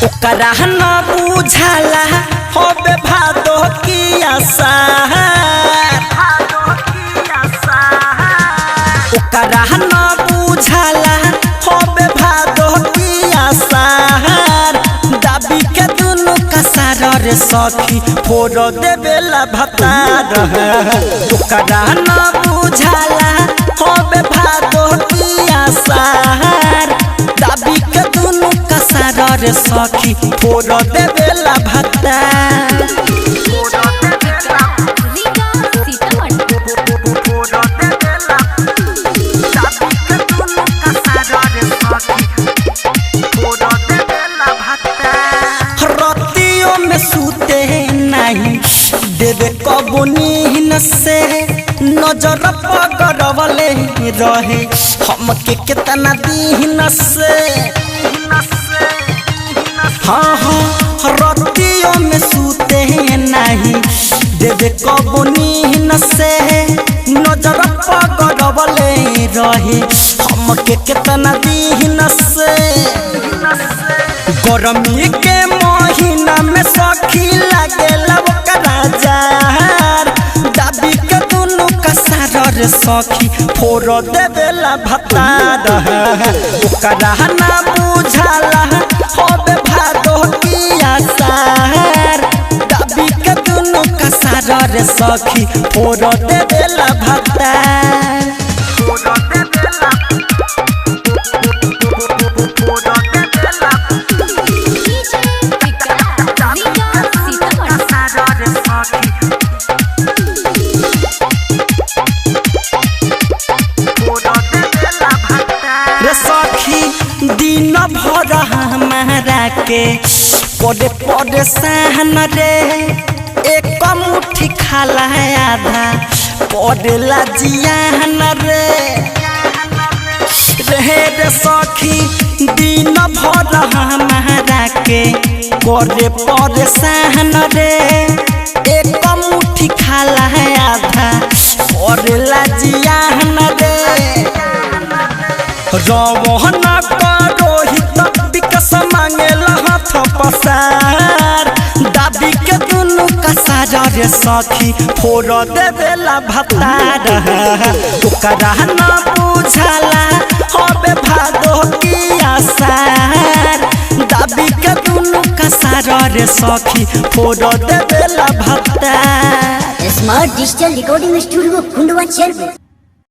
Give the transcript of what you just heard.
ओकरा न बुझाला होबे भादो की आशा, ओकरा न बुझाला होबे भादो की आशा। दाबी के दुनु कसार रे सखी फोड़ देवेला भतार। ओकरा न बुझाला होबे भादो की आशा। दाबी के दुनु कसार रे सखी फोड़ देवेला भतार। रतियों में सूते नहीं देवे कबो नींद से, नजर पकड़वले रहे हमके कितना दिन से। हाँ हाँ रतियों में सूते नहीं देवे कबो नींद से, नजर पकड़वले रहे हमके कितना दिन से। गरमी के महीना में सखी लागेला ओकरा जार। दाबी के दुनु कसार रे सखी फोड़ देवेला भतार। ओकरा ना बुझाला होबे भादो की आशा। दाबी के दुनु कसार रे सखी फोड़ देवेला भतार। सखी दिन भर हमारा के पड़े परेशान रे, एक मुट्ठी खाला आधा पड़ेला जियान रे। रे सखी दिन भर हमारा के पड़े परेशान रे, एक मुट्ठी खाला आधा पड़ेला जियान रे। रवहन रोहित विकास मांगेला हाथ पसार। दाबी के दुनु कसार रे सखी फोड़ देवेला भतार। ओकरा न बुझाला होबे भादो की आशा। दाबी के दुनु कसार रे सखी फोड़ देवेला भतार। Smart digital recording studio Kundwa chair.